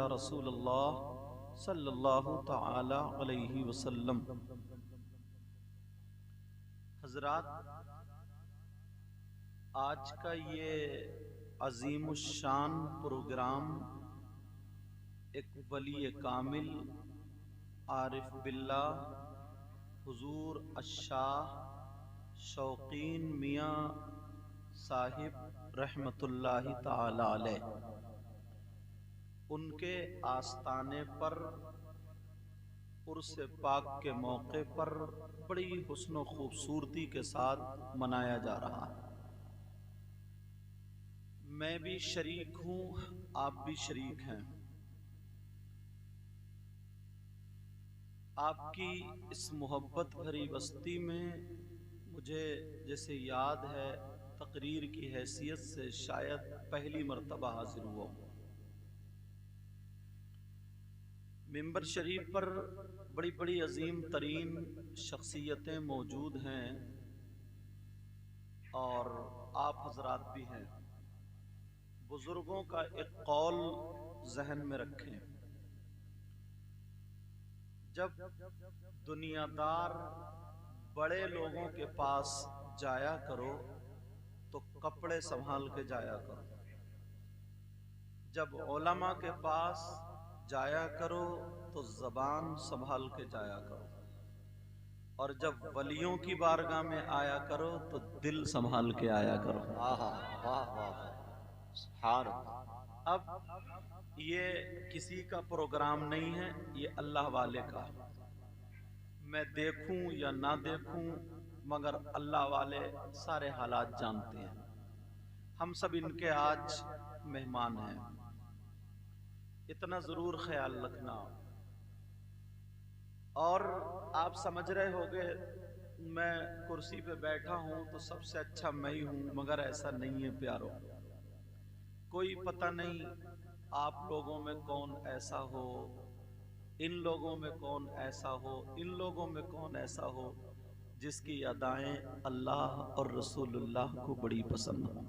یا رسول اللہ صلی اللہ تعالی علیہ وسلم۔ حضرات، آج کا یہ عظیم الشان پروگرام ایک ولی کامل عارف باللہ حضور الشاہ شوقین میاں صاحب رحمت اللہ تعالی علیہ، ان کے آستانے پر عرس پاک کے موقع پر بڑی حسن و خوبصورتی کے ساتھ منایا جا رہا ہے۔ میں بھی شریک ہوں، آپ بھی شریک ہیں۔ آپ کی اس محبت بھری بستی میں مجھے جیسے یاد ہے تقریر کی حیثیت سے شاید پہلی مرتبہ حاضر ہوا ہوں۔ ممبر شریف پر بڑی بڑی عظیم ترین شخصیتیں موجود ہیں اور آپ حضرات بھی ہیں۔ بزرگوں کا ایک قول ذہن میں رکھیں، جب دنیا دار بڑے لوگوں کے پاس جایا کرو تو کپڑے سنبھال کے جایا کرو، جب علماء کے پاس جایا کرو تو زبان سنبھال کے جایا کرو، اور جب ولیوں کی بارگاہ میں آیا کرو تو دل سنبھال کے آیا کرو۔ واہ واہ واہ، سبحان اللہ۔ اب یہ کسی کا پروگرام نہیں ہے، یہ اللہ والے کا ہے۔ میں دیکھوں یا نہ دیکھوں مگر اللہ والے سارے حالات جانتے ہیں۔ ہم سب ان کے آج مہمان ہیں، اتنا ضرور خیال رکھنا۔ اور آپ سمجھ رہے ہوگے میں کرسی پہ بیٹھا ہوں تو سب سے اچھا میں ہی ہوں، مگر ایسا نہیں ہے پیارو۔ کوئی پتہ نہیں آپ لوگوں میں کون ایسا ہو، ان لوگوں میں کون ایسا ہو، ان لوگوں میں کون ایسا ہو جس کی ادائیں اللہ اور رسول اللہ کو بڑی پسند ہوں۔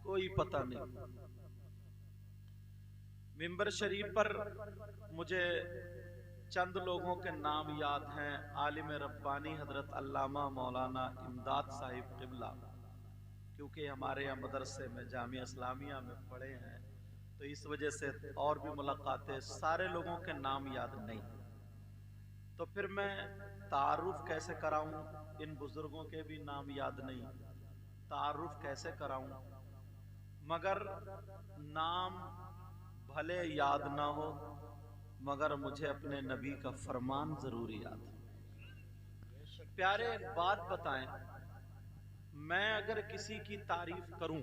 کوئی پتہ نہیں۔ ممبر شریف پر مجھے چند لوگوں کے نام یاد ہیں۔ عالم ربانی حضرت علامہ مولانا امداد صاحب قبلہ، کیونکہ ہمارے یہاں مدرسے میں جامعہ اسلامیہ میں پڑھے ہیں تو اس وجہ سے اور بھی ملاقاتیں، سارے لوگوں کے نام یاد نہیں، تو پھر میں تعارف کیسے کراؤں؟ ان بزرگوں کے بھی نام یاد نہیں، تعارف کیسے کراؤں؟ مگر نام بھلے یاد نہ ہو مگر مجھے اپنے نبی کا فرمان ضرور یاد ہے۔ پیارے ایک بات بتائیں، میں اگر کسی کی تعریف کروں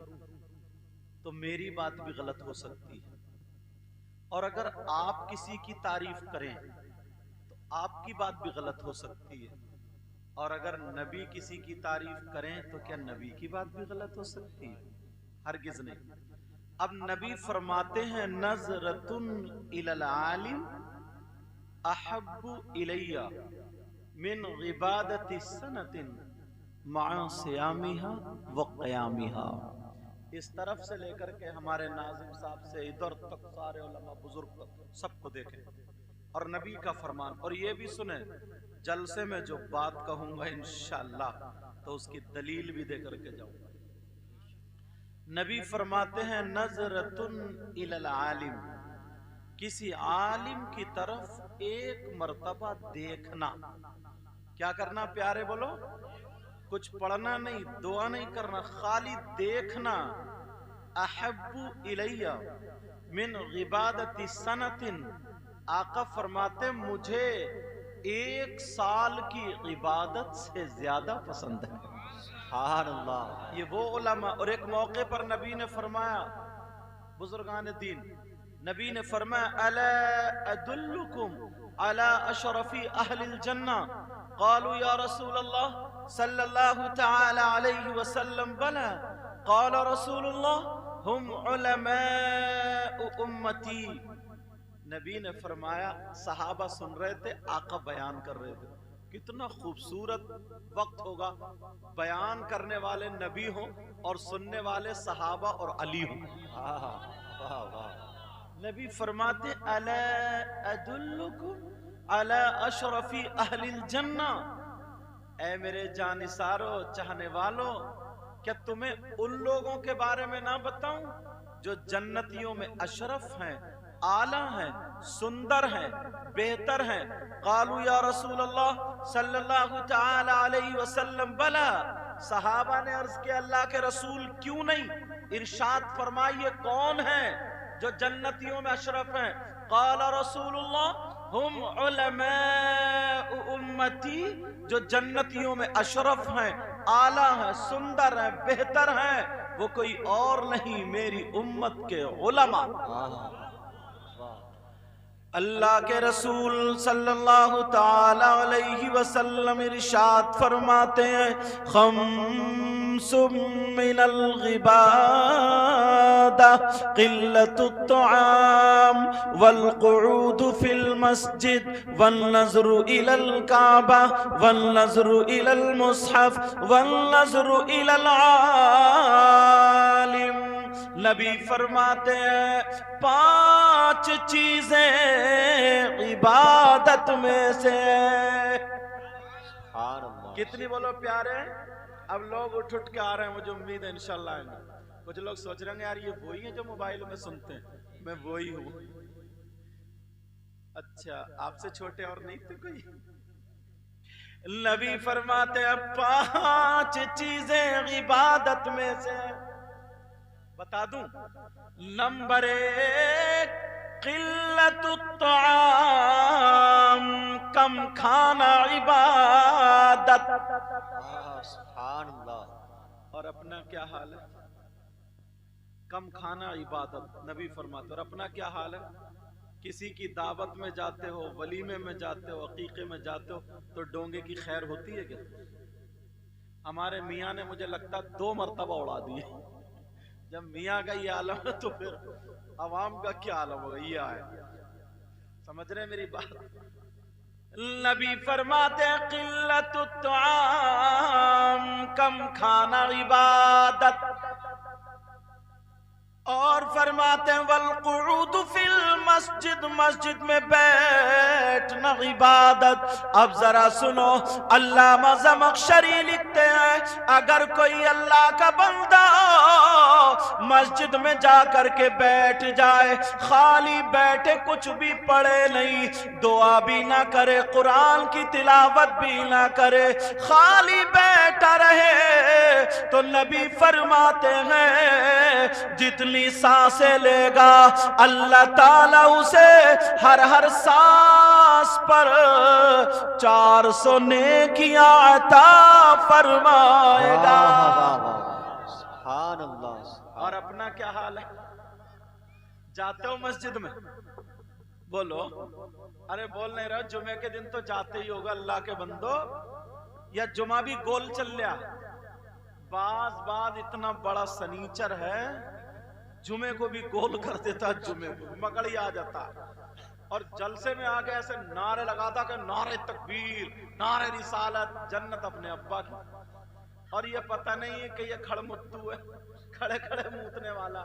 تو میری بات بھی غلط ہو سکتی ہے، اور اگر آپ کسی کی تعریف کریں تو آپ کی بات بھی غلط ہو سکتی ہے، اور اگر نبی کسی کی تعریف کریں تو کیا نبی کی بات بھی غلط ہو سکتی ہے؟ ہرگز نہیں۔ اب نبی فرماتے ہیں نظرۃ الی العالم احب الی من عبادت سنۃ مع صیامها وقیامها۔ اس طرف سے لے کر کے ہمارے ناظم صاحب سے ادھر تک سارے علماء بزرگ سب کو دیکھیں اور نبی کا فرمان، اور یہ بھی سنیں جلسے میں جو بات کہوں گا انشاءاللہ تو اس کی دلیل بھی دے کر کے جاؤں گا۔ نبی فرماتے ہیں نظرۃ الی العالم، کسی عالم کی طرف ایک مرتبہ دیکھنا۔ کیا کرنا پیارے بولو؟ کچھ پڑھنا نہیں، دعا نہیں کرنا، خالی دیکھنا۔ احب الی من عبادت سنۃ، آقا فرماتے مجھے 1 سال کی عبادت سے زیادہ پسند ہے۔ سبحان اللہ۔ یہ وہ علماء، اور ایک موقع پر نبی نے فرمایا، بزرگان دین، نبی نے فرمایا الا ادلکم علی اشرف اہل الجنہ، قالوا یا رسول اللہ صلی اللہ تعالی علیہ وسلم بلا، قال رسول اللہ ہم علماء امتی۔ نبی نے فرمایا، صحابہ سن رہے تھے، آقا بیان کر رہے تھے، کتنا خوبصورت وقت ہوگا، بیان کرنے والے نبی ہوں اور سننے والے صحابہ اور علی ہوں۔ واہ واہ واہ۔ نبی فرماتے الا ادلکم علی اشرفی اہل الجنہ، اے میرے جانثارو چاہنے والو، کیا تمہیں ان لوگوں کے بارے میں نہ بتاؤں جو جنتیوں میں اشرف ہیں، اعلیٰ ہیں، سندر ہیں، بہتر ہیں؟ قالوا یا رسول اللہ صلی اللہ تعالی علیہ وسلم بلا، صحابہ نے عرض کیا اللہ کے رسول کیوں نہیں، ارشاد فرمائیے کون ہیں جو جنتیوں میں اشرف ہیں؟ قال رسول اللہ ہم علماء امتی، جو جنتیوں میں اشرف ہیں، اعلیٰ ہیں، سندر ہیں، بہتر ہیں، وہ کوئی اور نہیں میری امت کے علماء۔ اللہ کے رسول صلی اللہ تعالی علیہ وسلم ارشاد فرماتے ہیں خمس من الغبادہ قلت الطعام والقعود فی المسجد والنظر الى الکعبہ والنظر الى المصحف والنظر الى العالم۔ نبی فرماتے ہیں 5 چیزیں عبادت میں سے۔ کتنی بولو پیارے؟ اب لوگ اٹھ کے آ رہے ہیں، مجھے امید ہے انشاءاللہ آئیں گے۔ کچھ لوگ سوچ رہے ہیں یار یہ وہی ہیں جو موبائل میں سنتے ہیں، میں وہی ہوں۔ اچھا آپ سے چھوٹے اور نہیں تھے کوئی؟ نبی فرماتے ہیں 5 چیزیں عبادت میں سے، بتا دوں۔ نمبر 1 قلت الطعام، کم کھانا عبادت۔ سبحان اللہ۔ اور اپنا کیا حال ہے؟ کم کھانا عبادت، نبی فرماتے۔ اور اپنا کیا حال ہے؟ کسی کی دعوت میں جاتے ہو، ولیمے میں جاتے ہو، عقیقے میں جاتے ہو تو ڈونگے کی خیر ہوتی ہے کیا؟ ہمارے میاں نے مجھے لگتا 2 مرتبہ اڑا دی۔ جب میاں کا یہ عالم ہے تو پھر عوام کا کیا عالم ہوگا؟ یہ آئے سمجھ رہے میری بات؟ نبی فرماتے ہیں قلت الطعام، کم کھانا عبادت۔ اور فرماتے ہیں والقعود فی المسجد، مسجد میں بیٹھنا عبادت۔ اب ذرا سنو، علامہ زمخشری لکھتے ہیں اگر کوئی اللہ کا بندہ مسجد میں جا کر کے بیٹھ جائے، خالی بیٹھے، کچھ بھی پڑھے نہیں، دعا بھی نہ کرے، قرآن کی تلاوت بھی نہ کرے، خالی بیٹھا رہے، تو نبی فرماتے ہیں جتنی سانسیں لے گا اللہ تعالیٰ اسے ہر سانس پر 400 نیکیاں عطا فرمائے گا۔ سبحان اللہ۔ اور اپنا کیا حال ہے؟ جاتے ہو مسجد میں؟ بولو، ارے بول نہیں رہا، جمعے کے دن تو جاتے ہی ہوگا اللہ کے بندو، یا جمعہ بھی گول چل لیا؟ بعض اتنا بڑا سنیچر ہے جمعے کو بھی گول کر دیتا، جمعے کو مکڑی آ جاتا، اور جلسے میں آگے ایسے نعرے لگاتا کہ نعرے تکبیر، نعرے رسالت، جنت اپنے ابا کی، اور یہ پتہ نہیں ہے کہ یہ کھڑ متو ہے، کھڑے کھڑے موتنے والا۔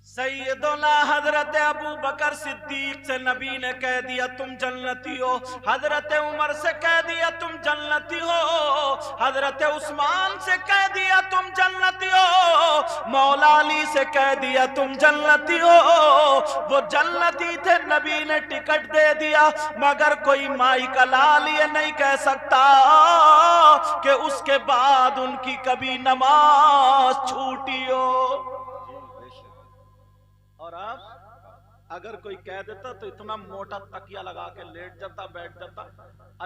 سیدنا حضرت ابو بکر صدیق سے نبی نے کہہ دیا تم جنتی ہو، حضرت عمر سے کہہ دیا تم جنتی ہو، حضرت عثمان سے کہہ دیا تم جنتی ہو، مولا علی سے کہہ دیا تم جنتی ہو۔ وہ جنتی تھے، نبی نے ٹکٹ دے دیا، مگر کوئی مائی کا لال یہ نہیں کہہ سکتا کہ اس کے بعد ان کی کبھی نماز چھوٹی ہو۔ اور آپ اگر کوئی کہہ دیتا تو اتنا موٹا تکیہ لگا کے لیٹ جاتا، بیٹھ جاتا،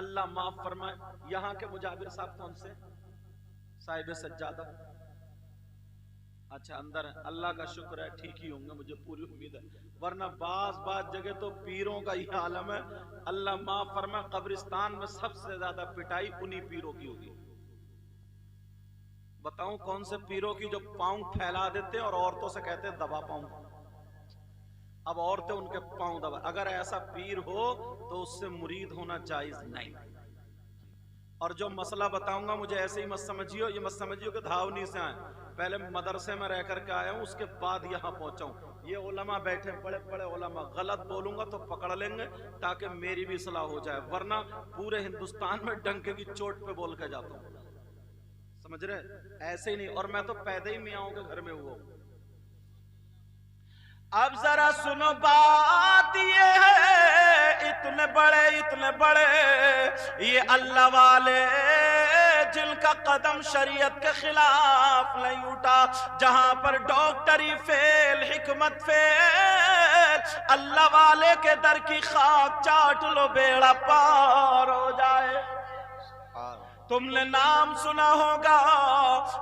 اللہ معاف فرمائے۔ یہاں کے مجابر صاحب کون سے؟ صاحب سجادہ؟ اچھا اندر ہے، اللہ کا شکر ہے ٹھیک ہی ہوں گے، مجھے پوری امید ہے، ورنہ بعض جگہ تو پیروں کا یہ عالم ہے، اللہ معاف فرمائے، قبرستان میں سب سے زیادہ پٹائی انہی پیروں کی ہوگی۔ بتاؤں کون سے پیروں کی؟ جو پاؤں پھیلا دیتے اور عورتوں سے کہتے ہیں دبا پاؤں، اب عورتیں ان کے پاؤں دبا۔ اگر ایسا پیر ہو تو اس سے مرید ہونا جائز نہیں۔ اور جو مسئلہ بتاؤں گا مجھے ایسے ہی مت سمجھیو، یہ مت سمجھیو کہ دھاونی سے آئے، पहले मदरसे में रह करके आया हूँ, उसके बाद यहाँ पहुंचा हूँ। ये उलमा बैठे, बड़े बड़े उलमा, गलत बोलूंगा तो पकड़ लेंगे ताकि मेरी भी सलाह हो जाए, वरना पूरे हिंदुस्तान में डंके की चोट पे बोल के जाता हूँ, समझ रहे? ऐसे ही नहीं, और मैं तो पैदा ही मियाँ के घर में हुआ। अब जरा सुनो बात ये है, इतने बड़े ये अल्लाह वाले जिनका कदम शरीयत के खिलाफ नहीं उठा, जहां पर डॉक्टरी फेल, हिकमत फेल, अल्लाह वाले के दर की खाक चाट लो, बेड़ा पार हो जाए। तुमने नाम सुना होगा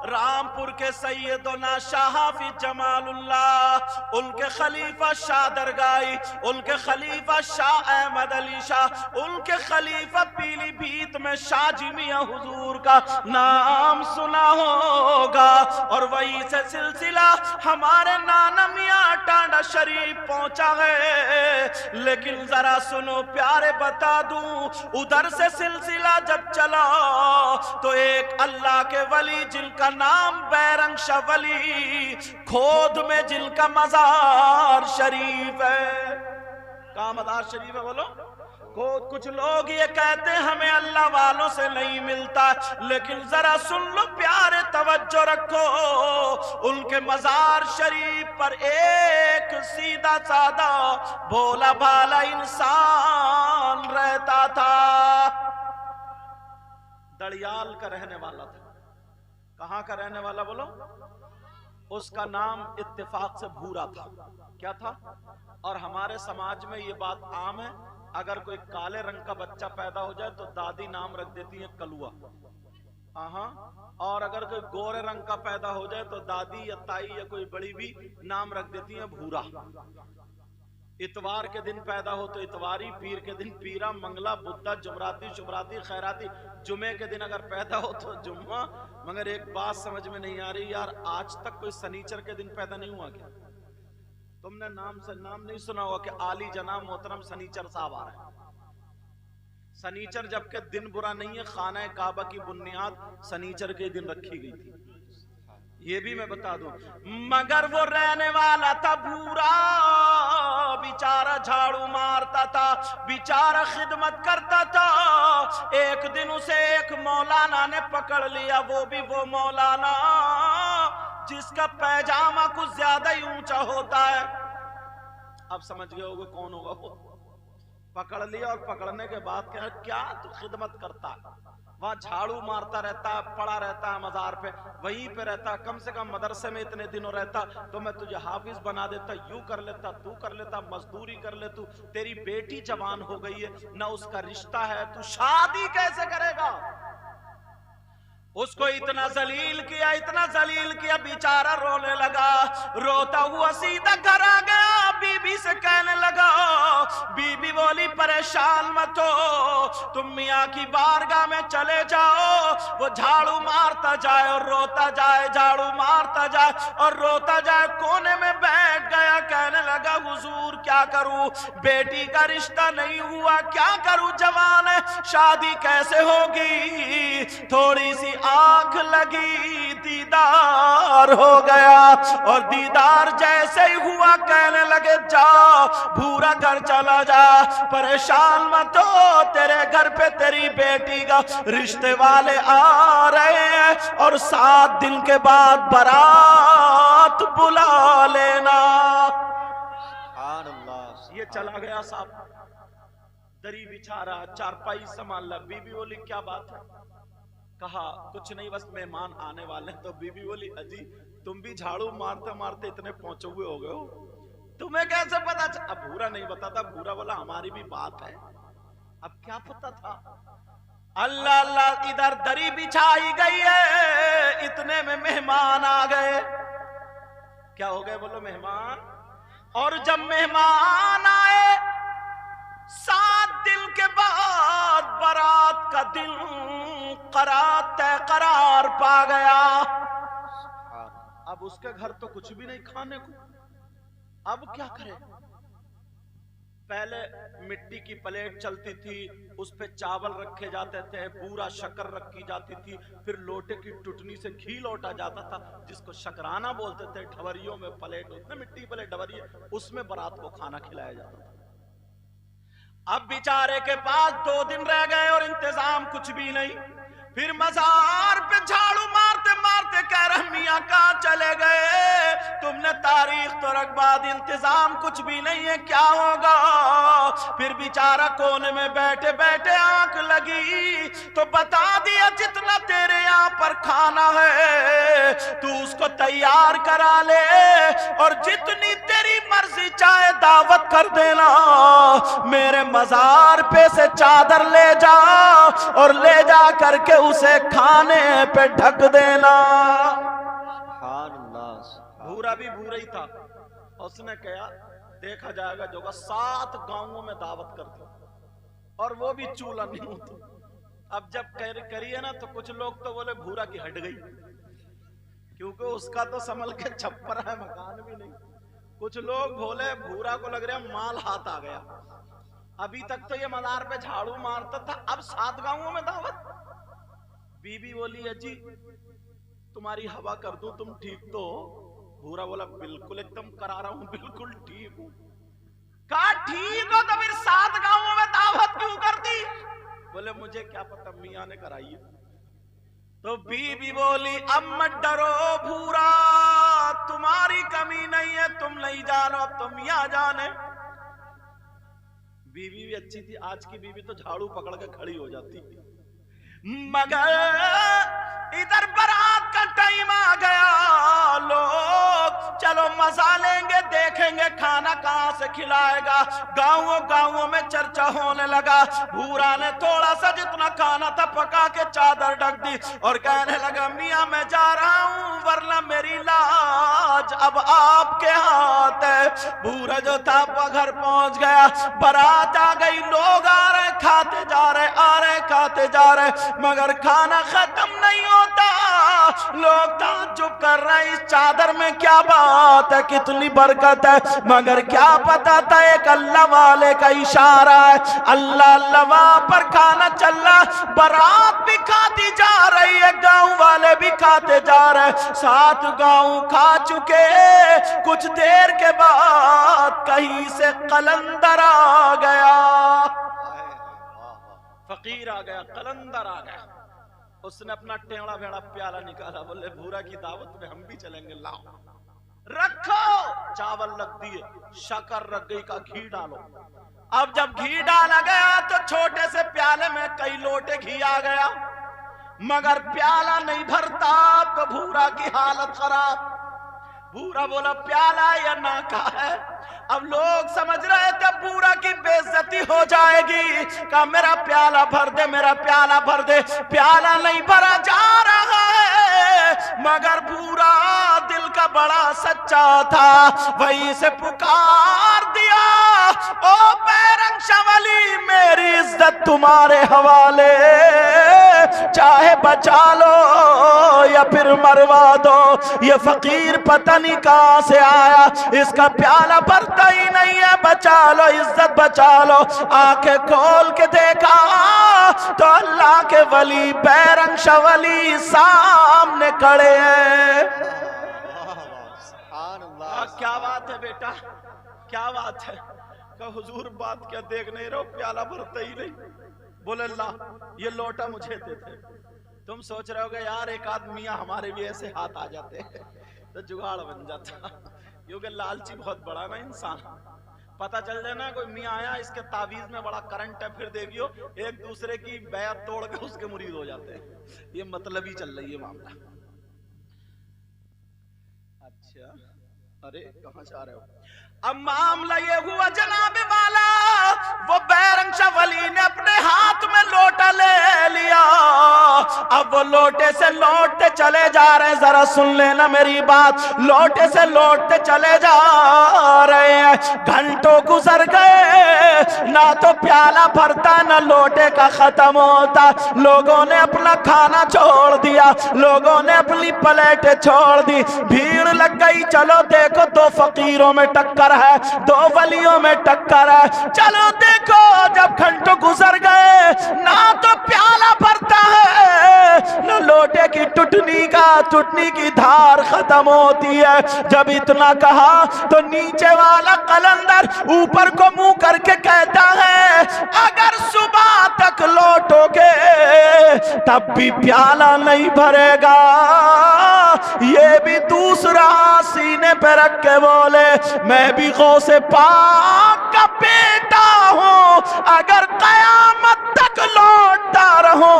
रामपुर के सैयदना शाह हाफिज जमालुल्लाह, उनके खलीफा शाह दरगाई, उनके खलीफा शाह अहमद अली शाह, उनके खलीफा पीलीभीत में शाह जी मियां हुजूर का नाम सुना होगा। और वही से सिलसिला हमारे नाना मियां टांडा शरीफ पहुंचा है। लेकिन जरा सुनो प्यारे, बता दूं, उधर से सिलसिला जब चला तो एक अल्लाह के वली जिनका नाम बैरंग शाह वली, खोद में जिनका मजार शरीफ है। कहाँ मजार शरीफ है बोलो? खोद। कुछ लोग ये कहते हैं हमें अल्लाह वालों से नहीं मिलता, लेकिन जरा सुन लो प्यारे, तवज्जो रखो, उनके मजार शरीफ पर एक सीधा साधा भोला भाला इंसान रहता था, दड़ियाल का रहने वाला था। कहां का रहने वाला बोलो? उसका नाम इत्तेफाक से भूरा था। क्या था? और हमारे समाज में ये बात आम है, अगर कोई काले रंग का बच्चा पैदा हो जाए तो दादी नाम रख देती है कलुआ। और अगर कोई गोरे रंग का पैदा हो जाए तो दादी या ताई या कोई बड़ी भी नाम रख देती है भूरा। इतवार के दिन पैदा हो तो इतवारी, पीर के दिन पीरा, मंगला, बुद्धा, जुमराती, शुभराती, खैराती, जुमे के दिन अगर पैदा हो तो जुम्मा। मगर एक बात समझ में नहीं आ रही यार, आज तक कोई सनीचर के दिन पैदा नहीं हुआ क्या? तुमने नाम नहीं सुना होगा कि आली जनाब मोहतरम सनीचर साहब आ रहे हैं। सनीचर जबकि दिन बुरा नहीं है, खाना काबा की बुनियाद सनीचर के दिन रखी गई थी, ये भी मैं बता दूं। मगर वो रहने वाला था भूरा, बेचारा झाड़ू मारता था, बेचारा खिदमत करता था। एक दिन उसे एक मौलाना ने पकड़ लिया, वो भी वो मौलाना जिसका पैजामा कुछ ज्यादा ही ऊंचा होता है। अब समझ गए होगे कौन होगा वो। पकड़ लिया और पकड़ने के बाद क्या तू खिदमत करता है? वहां झाड़ू मारता रहता, पड़ा रहता है मजार पे, वहीं पे रहता। कम से कम मदरसे में इतने दिनों रहता तो मैं तुझे हाफिज बना देता, यूं कर लेता, तू कर लेता, मजदूरी कर ले तू। तेरी बेटी जवान हो गई है, ना उसका रिश्ता है, तू शादी कैसे करेगा? उसको इतना जलील किया, बेचारा रोने लगा। रोता हुआ सीधा घर आ गया, बीबी से कहने लगा। बीबी बोली परेशान मत हो, तुम मियाँ की बारगाह में चले जाओ। वो झाड़ू मारता जाए और रोता जाए, झाड़ू मारता जाए और रोता जाए। कोने में बैठ गया, कहने लगा हुजूर क्या करूं, बेटी का रिश्ता नहीं हुआ, क्या करूं, जवान है, शादी कैसे होगी? थोड़ी सी आंख लगी, दीदार हो गया। और दीदार जैसे ही हुआ कहने लगे जा भूरा घर चला जा, परेशान मत हो, तेरे घर पे तेरी बेटी का रिश्ते वाले आ रहे हैं और 7 दिन के बाद बारात बुला लेना। ये चला गया साहब, दरी बिछा रहा, चारपाई संभाल रहा। बीबी बोली क्या बात है? कहा कुछ नहीं, बस मेहमान आने वाले हैं। तो बीबी बोली अजी तुम भी झाड़ू मारते मारते इतने पहुंचे हुए हो गए हो, तुम्हें कैसे पता? अब भूरा नहीं बताता, भूरा बोला हमारी भी बात है। अब क्या पता था? अल्लाह अल्लाह, इधर दरी बिछाई गई है, इतने में मेहमान आ गए। क्या हो गए बोलो? मेहमान। और जब मेहमान आए 7 दिन के बाद बारात का दिन करार पा गया। अब उसके घर तो कुछ भी नहीं खाने को, अब क्या करे? پہلے مٹی کی پلیٹ چلتی تھی، اس پہ چاول رکھے جاتے تھے، بورا شکر رکھی جاتی تھی، پھر لوٹے کی ٹٹنی سے گھی لوٹا جاتا تھا جس کو شکرانہ بولتے تھے، ڈھوریوں میں پلیٹ ہوتے ہیں، مٹی پلیٹ ڈھوری، اس میں برات کو کھانا کھلایا جاتا تھا۔ اب بیچارے کے پاس 2 دن رہ گئے اور انتظام کچھ بھی نہیں، پھر مزار پہ جھاڑو مارتے مارتے کہہ رہے میاں کہاں چلے گئے، تم نے تاریخ تو رکھ بعد انتظام کچھ بھی نہیں ہے، کیا ہوگا؟ پھر بیچارہ کونے میں بیٹھے بیٹھے آنکھ لگی تو بتا دیا جتنا تیرے یہاں پر کھانا ہے تو اس کو تیار کرا لے اور جتنی تیری مرضی چاہے دعوت کر دینا، میرے مزار پہ سے چادر لے جا اور لے جا کر کے اسے کھانے پہ ڈھک دینا۔ سبحان اللہ، بھورا بھی بھورا ہی تھا، اس نے کہا دیکھا جائے گا جو 7 گاؤں میں دعوت کرتے اور وہ بھی چولہا نہیں ہوتا۔ اب جب کریے نا تو کچھ لوگ تو بولے بھورا کی ہٹ گئی، کیونکہ اس کا تو سنبھل کے چھپر ہے، مکان بھی نہیں۔ کچھ لوگ بولے بھورا کو لگ رہا مال ہاتھ آ گیا، ابھی تک تو یہ مزار پہ جھاڑو مارتا تھا، اب 7 گاؤں میں دعوت۔ بی بی بولی اجی تمہاری ہوا کر دوں، تم ٹھیک تو ہو؟ بھورا بولا بالکل ایک دم کرا رہا ہوں، بالکل ٹھیک ہوں۔ کہا ٹھیک ہو تو پھر 7 گاؤں میں دعوت کیوں کر دی؟ بولے مجھے کیا پتہ، میاں نے کرائی ہے۔ تو بی بی بولی اب مت ڈرو بھورا، تمہاری کمی نہیں ہے، تم نہیں جانو، اب تو میاں جانے۔ بیوی بھی اچھی تھی، آج کی بیوی تو جھاڑو پکڑ کے کھڑی ہو جاتی، مگر ادھر برات کا ٹائم آ گیا، لوگ چلو مزہ لیں گے، دیکھیں گے کھانا کہاں سے کھلائے گا، گاؤں میں چرچا ہونے لگا۔ بھورا نے تھوڑا سا جتنا کھانا تھا پکا کے چادر ڈھک دی اور کہنے لگا میاں میں جا رہا ہوں ورنہ میری لاج اب آپ کے ہاتھ ہے۔ بھورا جو تھا گھر پہنچ گیا، برات آ گئی، لوگ آ رہے کھاتے جا رہے، آ رہے کھاتے جا رہے، مگر کھانا ختم نہیں ہوتا۔ لوگ تعجب کر رہے اس چادر میں کیا بات ہے، کتنی برکت ہے، مگر کیا پتا تھا ایک اللہ والے کا اشارہ ہے۔ اللہ اللہ وہاں پر کھانا چل رہا، برات بھی کھاتی جا رہی ہے، گاؤں والے بھی کھاتے جا رہے، 7 گاؤں کھا چکے۔ کچھ دیر کے بعد کہیں سے قلندر آ گیا، فقیر آ گیا، قلندر آ گیا۔ اس نے اپنا ٹیڑا بھیڑا پیالہ نکالا، بولے بھورا کی دعوت میں ہم بھی چلیں گے، لاؤ رکھو۔ چاول رکھ دیے، شکر رکھ گئی، کا گھی ڈالو۔ اب جب گھی ڈالا گیا تو چھوٹے سے پیالے میں کئی لوٹے گھی آ گیا، مگر پیالہ نہیں بھرتا تو بھورا کی حالت خراب۔ بھورا بولا پیالہ یا ناکا ہے؟ اب لوگ سمجھ رہے تھے بھورا کی بے عزتی ہو جائے گی، کہا میرا پیالہ بھر دے، میرا پیالہ بھر دے۔ پیالہ نہیں بھرا جا رہا ہے، مگر بھورا دل کا بڑا سچا تھا، وہیں سے پکار دیا او بیرنگ شولی میری عزت تمہارے حوالے، چاہے بچا لو یا پھر مروا دو۔ یہ فقیر پتہ نہیں کہاں سے آیا، اس کا پیالہ بھرتا ہی نہیں ہے، بچا لو، عزت بچا لو۔ آنکھیں کھول کے دیکھا تو اللہ کے ولی بیرنگ شولی سامنے کھڑے ہیں۔ سبحان اللہ، کیا بات ہے بیٹا، کیا بات ہے؟ کہ حضور بات کیا دیکھ نہیں رہو، پیالہ بھرتا ہی نہیں۔ بولے اللہ یہ لوٹا مجھے دیتے۔ تم سوچ رہے ہو کہ یار ایک آدمی ہمارے بھی ایسے ہاتھ آ جاتے تو جگاڑ بن جاتا، کیونکہ لالچی بہت بڑا نا انسان۔ پتہ چل جائے نا کوئی میاں آیا اس کے تعویذ میں بڑا کرنٹ ہے، پھر دیکھیو ایک دوسرے کی بیعت توڑ کے اس کے مرید ہو جاتے ہیں۔ یہ مطلب ہی چل رہی ہے معاملہ۔ اچھا ارے کہاں سے آ رہے ہو؟ اب معاملہ یہ ہوا جناب والا، वो बैरंग वली ने अपने हाथ में लोटा ले लिया। अब वो लोटे से लौटते चले जा रहे हैं, जरा सुन लेना मेरी बात, लोटे से लौटते चले जा रहे हैं। घंटों गुजर गए, ना तो प्याला भरता ना लोटे का खत्म होता। लोगों ने अपना खाना छोड़ दिया, लोगों ने अपनी प्लेटें छोड़ दी, भीड़ लग गई। चलो देखो, दो फकीरों में टक्कर है, दो वलियों में टक्कर है। चलो देखो, जब घंटों गुजर गए, ना तो प्याला भरता है, ना लोटे की टुटनी की धार खत्म होती है। जब इतना कहा तो नीचे वाला कलंदर ऊपर को मुंह करके कहता है, अगर सुबह तक लौटोगे तब भी प्याला नहीं भरेगा। ये भी दूसरा सीने पे रख के बोले, मैं भी गौसे पाक का बेटा हूं, अगर कयामत तक लौटता रहूं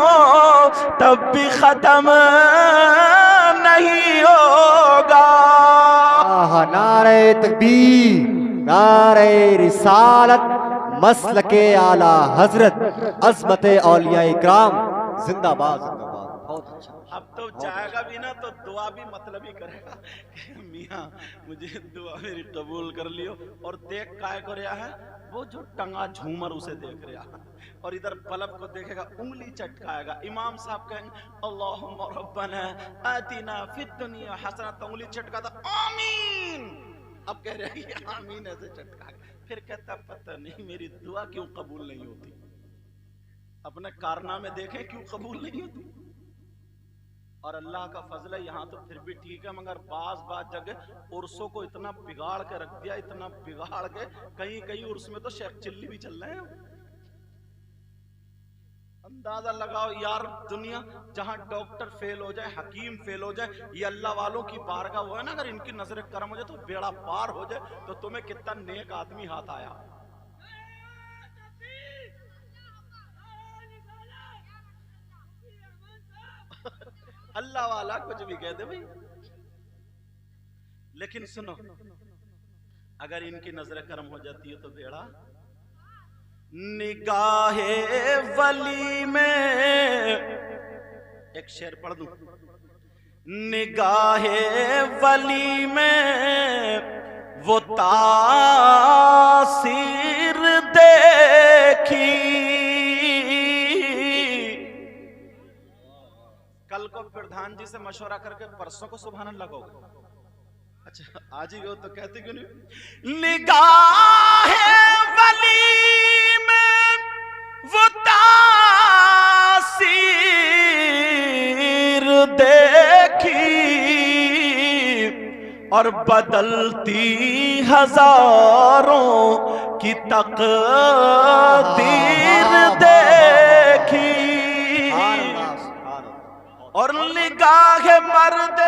तब भी खत्म नहीं होगा। नारे तकबीर, नारे रिसालत, मसलके आला हजरत, अज़मत औलिया इकराम, जिंदाबाद जिंदाबाद। बहुत अच्छा। अब तो जाएगा भी ना तो दुआ भी मतलब ही करेगा, मियाँ मुझे दुआ मेरी कबूल कर लियो। और देख काय को रहा है, वो जो टंगा झूमर उसे देख रहा है, और इधर बल्ब को देखेगा, उंगली चटकाएगा। इमाम साहब कहेंगे अल्लाहुम्मा रब्बना आतिना फिद दुनिया हसना, तो उंगली चटकाता आमीन। अब कह रहे हैं आमीन ऐसे चटका, फिर कहता पता नहीं मेरी दुआ क्यों कबूल नहीं होती। अपने कारनामे देखें क्यों कबूल नहीं होती। और अल्लाह का फजल है, यहाँ तो फिर भी ठीक है, मगर बाज जगह उर्सों को इतना बिगाड़ के रख दिया, इतना बिगाड़ के, कहीं उर्स में तो शेख चिल्ली भी चल रहे हैं। अंदाजा लगाओ यार, दुनिया जहां डॉक्टर फेल हो जाए, हकीम फेल हो जाए, ये अल्लाह वालों की बारगाह वो है ना, अगर इनकी नजर करम हो जाए तो बेड़ा पार हो जाए। तो तुम्हें कितना नेक आदमी हाथ आया। अल्लाह वाला कुछ भी कह दे भाई, लेकिन सुनो, अगर इनकी नजर करम हो जाती है तो बेड़ा। निगाहे वली में एक शेर पढ़ दूं, निगाहे वली में वो तासीर देखी। कल को प्रधान जी से मशवरा करके परसों को सुभान अल्लाह कहोगे। अच्छा आज ही गए तो कहते क्यों नहीं। निगाहे वली में वो तासीर देखी, और बदलती हजारों की तकदीर देखी। और निगाह मर्द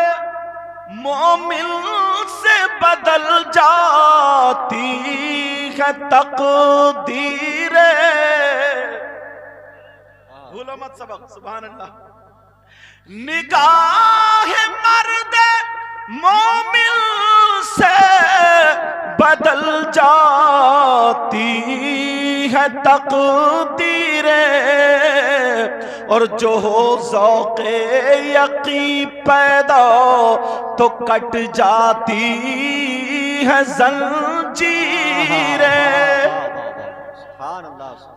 मोमिन से बदल जाती है तकदीर। भूलो मत सबक, सुभान अल्लाह। निगाह मर्द मोमिन से बदल जाती है तकदीरें, और जो हो ज़ौक़े यक़ीन पैदा तो कट जाती है ज़ंजीरें।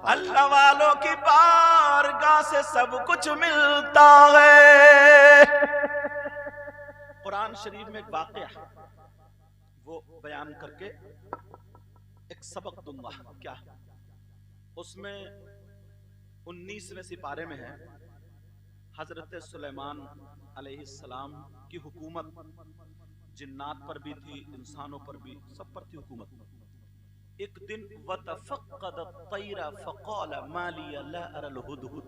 अल्लाह वालों की बारगाह से सब कुछ मिलता है। कुरान शरीफ में एक वाक़या है, वो बयान करके एक सबक दूंगा। क्या उसमें 19वें सिपारे में है, हजरत सुलेमान अलैहिस्सलाम की हुकूमत जिन्नात पर भी थी, इंसानों पर भी, सब पर थी हुकूमत। एक दिन वतफ़क़द तैरा फ़क़ाल मा लिया ला अरल हुदहुद,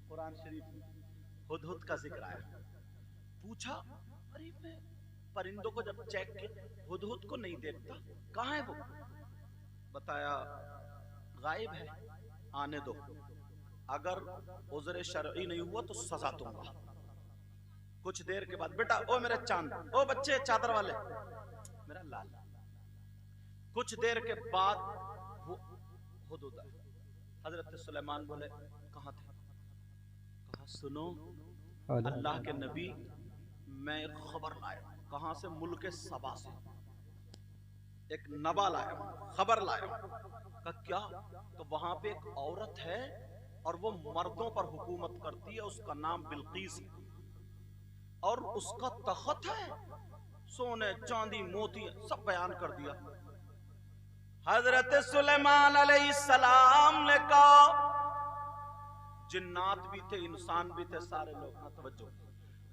कुरान शरीफ में हुदहुद का जिक्र आया। पूछा, अरे मैं परिंदों को जब चेक किया हुदहुद को नहीं देखता, कहाँ है वो? बताया गायब है, आने दो, अगर उज़्र शरई नहीं हुआ तो सजा दूंगा। कुछ देर के बाद, बेटा ओ मेरे चांद, ओ बच्चे चादर वाले, मेरा लाल। कुछ देर के बाद वो حدود ہے۔ حضرت سلیمان بولے کہاں تھے؟ کہا سنو اللہ کے نبی، میں ایک خبر لایا۔ کہاں سے؟ ملک سبا سے ایک نبا لایا، خبر لایا۔ کہا کیا؟ تو وہاں پہ ایک عورت ہے اور وہ مردوں پر حکومت کرتی ہے، اس کا نام بلقیس ہے، اور اس کا تخت ہے، سونے چاندی موتی سب بیان کر دیا۔ حضرت سلیمان علیہ السلام نے کہا، جنات بھی تھے انسان بھی تھے سارے لوگ، توجہ۔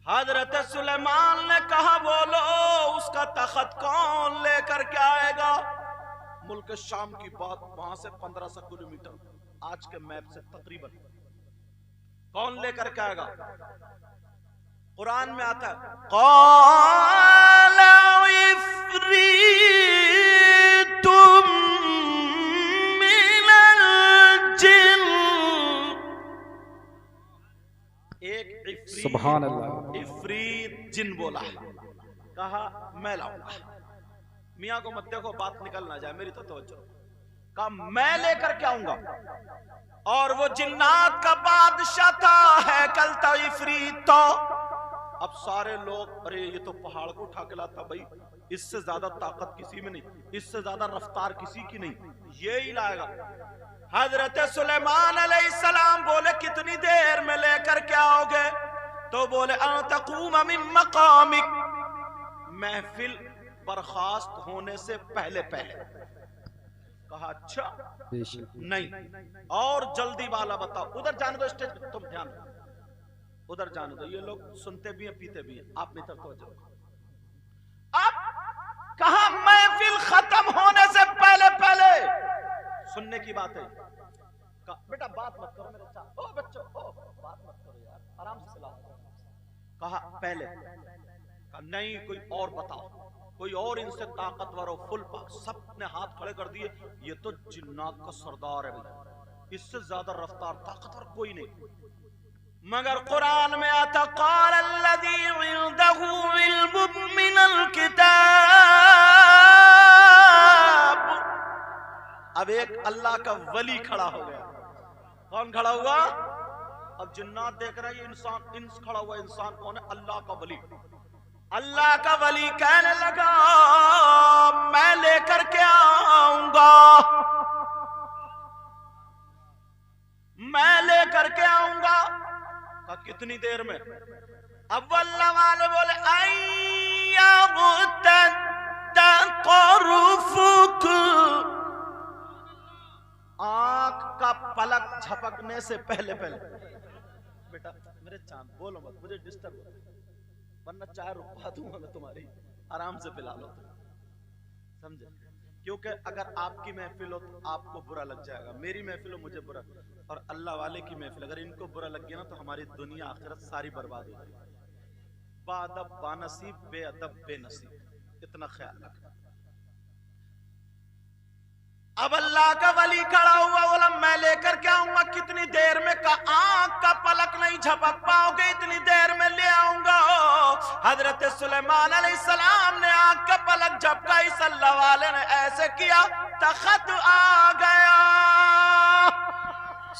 حضرت سلیمان نے کہا بولو اس کا تخت کون لے کر کے آئے گا؟ ملک شام کی بات، وہاں سے 1500 کلومیٹر آج کے میپ سے تقریباً، کون لے کر کے آئے گا؟ قرآن میں آتا ہے قال عفریت من الجن، ایک سبحان اللہ، عفریت جن بولا ہے، کہا میں لاؤں گا۔ میاں کو مت دیکھو بات نکل نہ جائے، میری تو توجہ۔ کہا میں لے کر کے آؤں گا، اور وہ جنات کا بادشاہ تھا، ہیکل تھا، عفریت تھا۔ اب سارے لوگ ارے یہ تو پہاڑ کو اٹھا کے لاتا بھائی، اس سے زیادہ طاقت کسی میں نہیں، اس سے زیادہ رفتار کسی کی نہیں، یہ ہی لائے گا۔ حضرت سلیمان علیہ السلام بولے کتنی دیر میں لے کر کے آؤ گے؟ تو بولے ان تقوم من مقامک، محفل برخاست ہونے سے پہلے پہلے۔ کہا اچھا نہیں، اور جلدی والا بتاؤ۔ ادھر جانے دو، اسٹیج پہ تم دھیان دو، ادھر جانے دو، یہ لوگ سنتے بھی ہیں پیتے بھی ہیں، آپ نہیں طرف توجہ۔ اب کہا محفل ختم ہونے سے پہلے پہلے سننے کی بات ہے۔ کہا بیٹا بات مت کرو میرے ساتھ، او بچوں او بات مت کرو یار، آرام سے سلاؤ۔ کہا پہلے، کہا نہیں کوئی اور بتاؤ، کوئی اور ان سے طاقتور ہو، فل پاک۔ سب نے ہاتھ کھڑے کر دیے، یہ تو جنات کا سردار ہے بھائی، اس سے زیادہ رفتار طاقتور کوئی نہیں۔ مگر قرآن میں آتا قال الذی عنده علم من الکتاب، اب ایک اللہ کا ولی کھڑا ہو گیا۔ کون کھڑا ہوا؟ اب جنات دیکھ رہا ہے یہ انسان، کھڑا ہوا انسان کون ہے؟ اللہ کا ولی۔ اللہ کا ولی کہنے لگا میں لے کر کے آؤں گا، میں لے کر کے آؤں گا۔ کہا کتنی دیر میں؟ اول والے بولے طرفک، آنکھ کا پلک جھپکنے سے پہلے پہلے۔ بیٹا میرے چاند بولو مت، مجھے ڈسٹرب ہو، ورنہ 4 روپیہ دوں گا میں تمہاری، آرام سے پلا لو، سمجھے؟ کیونکہ اگر آپ کی محفل ہو تو آپ کو برا لگ جائے گا، میری محفل ہو مجھے برا، اور اللہ والے کی محفل اگر ان کو برا لگ گیا نا تو ہماری دنیا آخرت ساری برباد ہو جائے گی۔ با ادب با نصیب، بے ادب بے نصیب، اتنا خیال رکھنا۔ اب اللہ کا ولی کھڑا ہوا، بولا میں لے کر کے آؤں گا کتنی دیر میں؟ کا آنکھ کا پلک نہیں جھپک پاؤ گے، اتنی دیر میں لے آؤں گا۔ حضرت سلیمان علیہ السلام نے آنکھ کا پلک جھپکا، اس اللہ والے نے ایسے کیا تخت آ گیا۔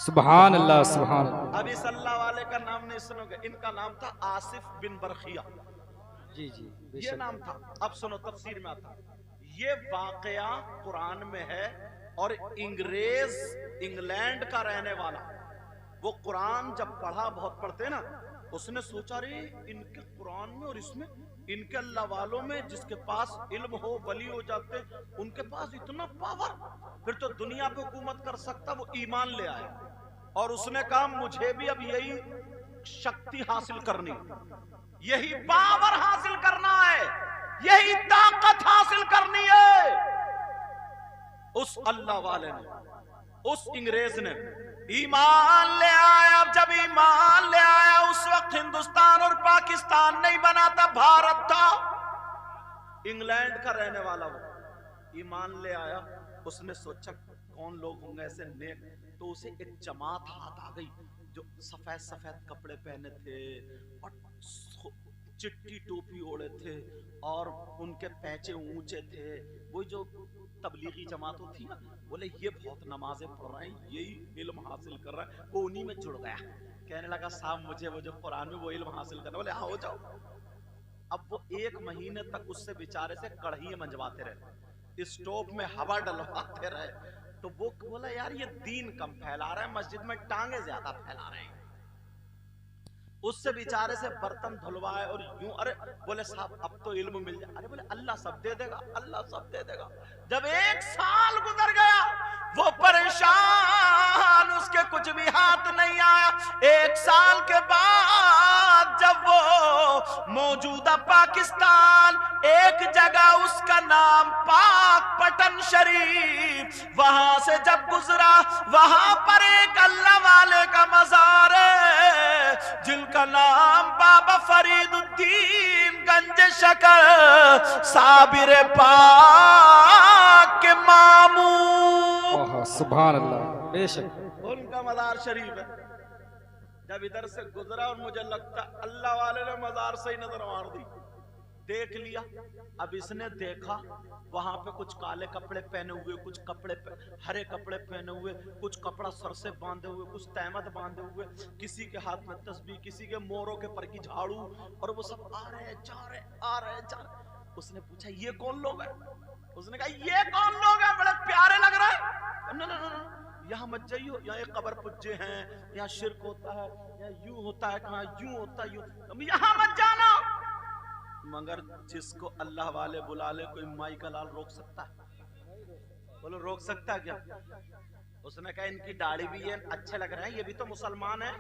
سبحان اللہ، سبحان اللہ۔ اب اس اللہ والے کا نام نہیں سنو گے، ان کا نام تھا آصف بن برخیہ، جی جی یہ نام تھا۔ اب سنو تفسیر میں آتا، یہ واقعہ قرآن میں ہے، اور انگریز انگلینڈ کا رہنے والا وہ قرآن جب پڑھا، بہت پڑھتے نا، اس نے سوچا رہے ان کے قرآن میں اور اس میں ان کے اللہ والوں میں جس کے پاس علم ہو ولی ہو جاتے، ان کے پاس اتنا پاور، پھر تو دنیا پہ حکومت کر سکتا۔ وہ ایمان لے آئے اور اس نے کہا مجھے بھی اب یہی شکتی حاصل کرنی، یہی پاور حاصل کرنا ہے، یہی طاقت حاصل کرنی ہے۔ اس اللہ والے نے، اس انگریز نے ایمان لے آیا۔ جب ایمان لے آیا اس وقت ہندوستان اور پاکستان نہیں بنا تھا، بھارت تھا، انگلینڈ کا رہنے والا وہ ایمان لے آیا۔ اس نے سوچا کون لوگ ہوں گے ایسے نیک، تو اسے ایک جماعت ہاتھ آ گئی جو سفید سفید کپڑے پہنے تھے اور चिट्टी टोपी ओढ़े थे और उनके पैचे ऊंचे थे। वो जो तबलीगी जमात थी ना, बोले ये बहुत नमाजें पढ़ रहे हैं, यही इल्म हासिल कर रहा है। वो उन्हीं में जुड़ गया, कहने लगा साहब मुझे वो जो कुरान में वो इल्म हासिल करना। बोले हाँ हो जाओ। अब वो 1 महीने तक उससे बेचारे से कढ़ी मंजवाते रहे, स्टोव में हवा डलवाते रहे। तो वो बोला यार ये दीन कम फैला रहा है, मस्जिद में टांगे ज्यादा फैला रहे हैं। उससे बेचारे से बर्तन धुलवाए और यूं, अरे बोले साहब अब तो इल्म मिल जाए। अरे बोले अल्लाह सब दे देगा, अल्लाह सब दे देगा। जब 1 साल गुजर गया, वो परेशान, उसके कुछ भी हाथ नहीं आया। 1 साल के बाद जब वो मौजूदा पाकिस्तान, एक जगह उसका नाम पाक पटन शरीफ, वहां से जब गुजरा, वहां पर एक अल्लाह वाले का मजार है जिनका नाम बाबा फरीदुद्दीन गंज शकर साबिर पाक के मामू, सुभान अल्लाह, बेशक उनका मजार शरीफ है। जब इधर से गुजरा और मुझे लगता अल्लाह वाले ने मजार से ही नजर मार दी, देख लिया। अब इसने देखा वहां पे कुछ काले कपड़े पहने हुए, कुछ कपड़े हरे कपड़े पहने हुए, कुछ कपड़ा सर से बांधे हुए, कुछ तहमत बांधे हुए, किसी के हाथ में तस्बीह, किसी के मोरों के पर की झाड़ू, और वो सब आ रहे जा रहे आ रहे जा रहे। उसने पूछा ये कौन लोग हैं? उसने कहा ये कौन लोग हैं, बड़े प्यारे लग रहे हैं। ना ना ना, यहाँ मत जाइयो, यहाँ एक कब्र पुज्जे हैं, यहाँ शिरक होता है, यहाँ यूं होता है, कहाँ यूं होता है, यूं, यहाँ मत जाना। मगर जिसको अल्लाह वाले बुला ले, कोई माई का लाल रोक सकता है? बोलो रोक सकता है क्या? उसने कहा इनकी दाढ़ी भी है, अच्छे लग रहे हैं, ये भी तो मुसलमान है।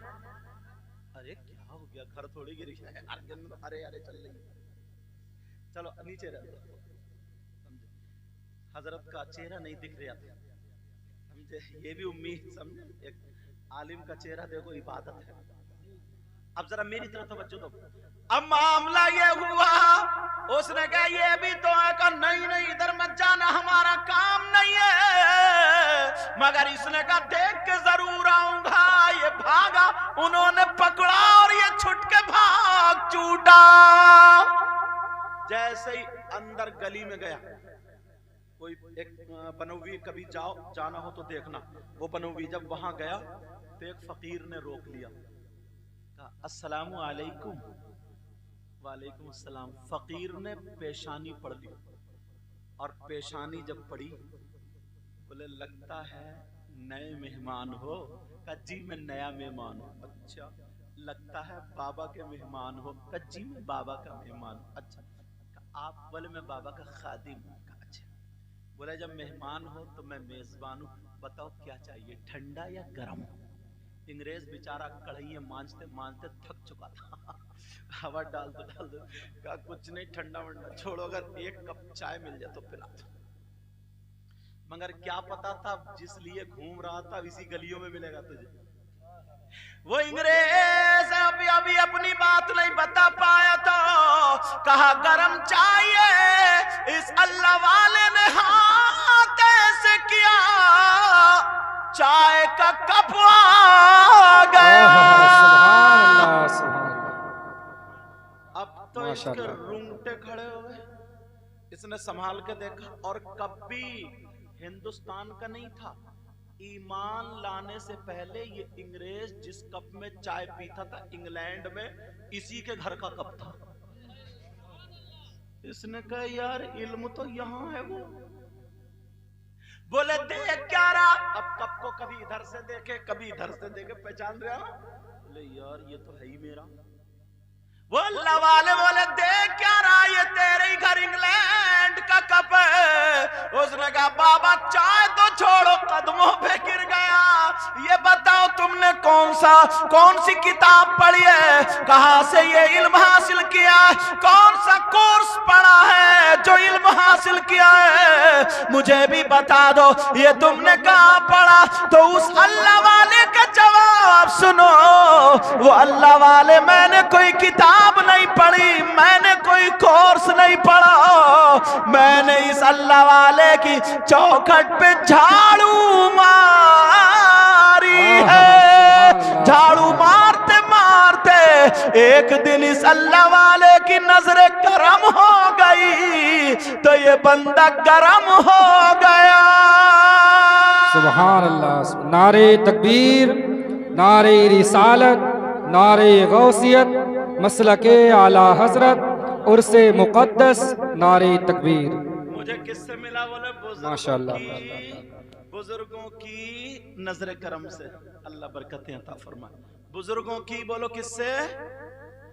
अरे क्या हो गया, घर थोड़ी गिर गया है। अरे अरे चल रही, चलो नीचे रह। हजरत का चेहरा नहीं दिख रहा था, समझे? ये भी उम्मीद, समझे? एक आलिम का चेहरा देखो इबादत है। अब जरा मेरी तरफ तवज्जो दो। अब मामला ये हुआ, उसने कहा ये भी तो है, कहा नहीं नहीं इधर मत जाना, हमारा काम नहीं है। मगर इसने कहा देख के जरूर आऊंगा। ये भागा, उन्होंने पकड़ा और ये छुट के भाग छूटा। जैसे ही अंदर गली में गया, कोई एक बनवी, कभी जाना हो तो देखना, वो बनवी जब वहां गया तो एक फकीर ने रोक लिया, कहा अस्सलामु अलैकुम। वालेकुम अस्सलाम। फकीर ने पेशानी पढ़ ली, और पेशानी जब पढ़ी, बोले लगता है नए मेहमान हो। कहा जी मैं नया मेहमान हूँ। अच्छा, लगता है बाबा के मेहमान हो। कहा जी मैं बाबा का मेहमान हूँ। अच्छा, आप? बोले मैं बाबा का खादिम हूँ। अच्छा, बोले जब मेहमान हो तो मैं मेजबान हूँ, बताओ क्या चाहिए, ठंडा या गर्म? अंग्रेज बेचारा कढ़ाई मांजते मांजते थक चुका था। हवा डाल दो कहा कुछ नहीं, ठंडा वंडा छोड़ो, अगर एक कप चाय मिल जाए तो पिला दो। मगर क्या पता था जिस लिए घूम रहा था इसी गलियों में मिलेगा तुझे। वो अंग्रेज अभी अपनी बात नहीं बता पाया तो कहा गरम चाहिए। इस अल्लाह वाले ने हाथ ऐसे किया, चाय का कप आ गया। अब तो इसके रूंगटे खड़े हो गए। इसने संभाल के देखा, और कभी हिंदुस्तान का नहीं था। ईमान लाने से पहले ये अंग्रेज जिस कप में चाय पीता था इंग्लैंड में, इसी के घर का कप था। इसने कहा यार इल्म तो यहाँ है। वो बोले देख क्या रहा। अब कप को कभी इधर से देखे कभी इधर से देखे, पहचान रहा। बोले यार ये तो है ही मेरा। वो अल्लाह वाले बोले देख क्या रहा, ये तेरे ही घर इंग्लैंड का कप है। उसने कहा बाबा चाय तो छोड़ो, कदमों पे गिर गया। ये बताओ तुमने कौन सी किताब पढ़ी है, कहां से ये इल्म हासिल किया है, कौन सा कोर्स पढ़ा है जो इल्म हासिल किया है, मुझे भी बता दो। ये तुमने कहां पढ़ा? तो उस अल्लाह वाले का जवाब सुनो। वो अल्लाह वाले, मैंने कोई किताब नहीं पढ़ी, मैंने कोई कोर्स नहीं पढ़ा, मैंने इस अल्लाह वाले की चौखट पे झाड़ू मारी है। झाड़ू मारते मारते एक दिन इस अल्लाह वाले की नजर करम हो गई तो ये बंदा करम हो गया। सुभान अल्लाह। नारे तकबीर, नारे रिसालत, नारे गौसियत, मसलके आला हजरत, उर्से मुक़द्दस, नारे तकबीर। मुझे किससे मिला बोले? बुजुर्गों की नजर करम से। अल्लाह बरकतें अता फरमाए। बुजुर्गों की बोलो किससे?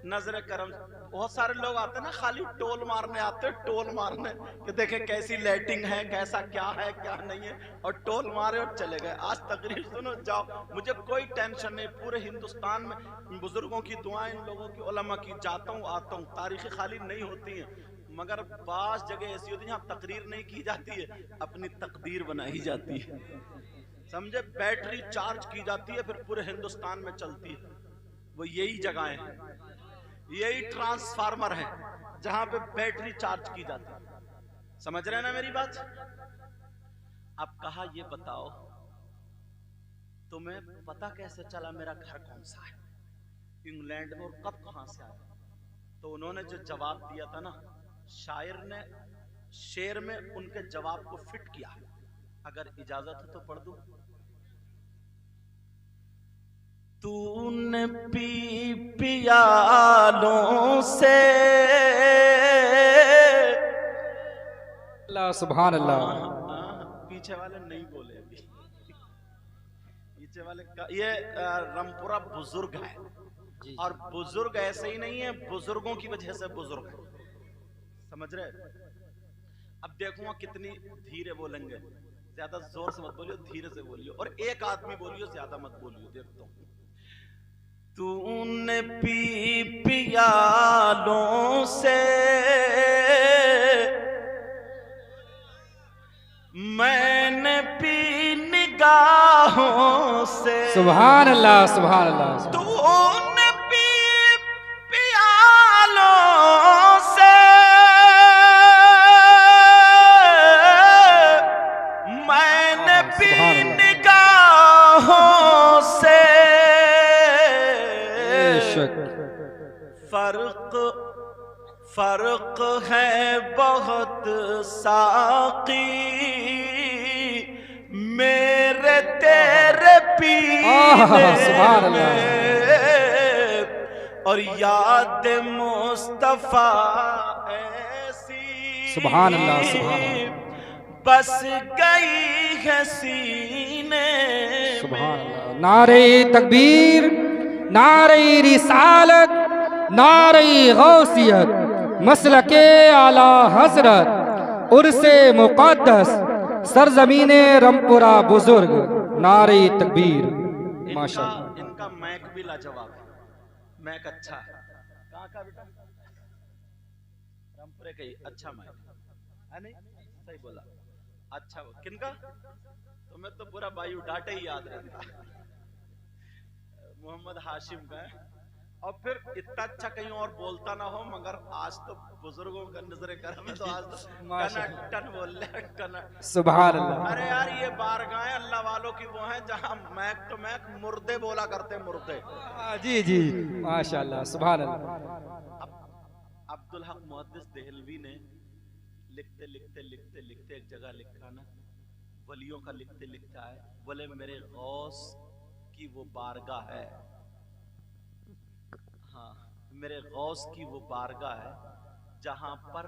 नजर करम। बहुत सारे लोग आते हैं ना खाली टोल मारने आते हैं, टोल मारने कि देखे कैसी लाइटिंग है, कैसा क्या है क्या नहीं है, और टोल मारे और चले गए। आज तकरीर सुनो जाओ, मुझे कोई टेंशन नहीं। पूरे हिंदुस्तान में बुजुर्गों की दुआएं, इन लोगों की, उलमा की, जाता हूँ आता हूँ। तारीखें खाली नहीं होती हैं, मगर बास जगह ऐसी होती है जहाँ तकरीर नहीं की जाती है, अपनी तकदीर बनाई जाती है। समझे? बैटरी चार्ज की जाती है फिर पूरे हिंदुस्तान में चलती है। वो यही जगहें हैं, यही ट्रांसफार्मर है जहां पे बैटरी चार्ज की जाती है। समझ रहे हैं ना मेरी बात? अब कहा ये बताओ तुम्हें पता कैसे चला मेरा घर कौन सा है इंग्लैंड में, और कब कहां से आया? तो उन्होंने जो जवाब दिया था ना, शायर ने शेर में उनके जवाब को फिट किया। अगर इजाजत हो तो पढ़ दूं। तूने पी पियालों से अल्लाह सुभान अल्लाह। पीछे वाले नहीं बोले अभी, पीछे वाले का ये रामपुरा बुजुर्ग है, और बुजुर्ग ऐसे ही नहीं है, बुजुर्गों की वजह से बुजुर्ग है। समझ रहे? अब देखूंगा कितनी धीरे बोलेंगे, ज्यादा जोर से मत बोलियो, धीरे से बोलियो, और एक आदमी बोलियो, ज्यादा मत बोलियो। देखता हूं। तूने पी पियालों से मैंने पी निगाहों से। सुभान अल्लाह सुभान अल्लाह। तूने पी पियालों से मैंने पी निगाहों से। फर्क है बहुत साकी मेरे तेरे पीने में, और याद मुस्तफा ऐसी सुभान अल्लाह सुभान अल्लाह बस गई है सीने। सुभान अल्लाह। नारे तकबीर, नारे रिसालत, नारे गौसियत, मसलके आला हजरत, उर्से मुक़द्दस, सरजमीने रमपुरा बुजुर्ग, नारे तकबीर। माशाअल्लाह। इनका मैक भी लाजवाब है, मैक अच्छा है। कहाँ का बेटा? रमपुरे का ही अच्छा मैक है। नहीं सही बोला, अच्छा। किनका? तुम्हें तो पूरा बायू डाटा ही याद रहता। मोहम्मद हाशिम का है। और फिर इतना अच्छा कहीं और बोलता ना हो, मगर आज तो बुजुर्गों का नजर करम है, तो आज तो टन बोल ले टन। सुभान अल्लाह। अरे यार ये बारगाहें अल्लाह वालों की वो हैं जहां मैक तो मैक मुर्दे बोला करते, मुर्दे। जी जी माशाअल्लाह सुभान अल्लाह। अब्दुल हक मुहद्दिस देहलवी ने लिखते लिखते लिखते लिखते एक जगह लिखा ना, वलियों का लिखते लिखता है, बोले मेरे गौस की वो बारगाह है, हाँ मेरे गौस की वो बारगाह है जहां पर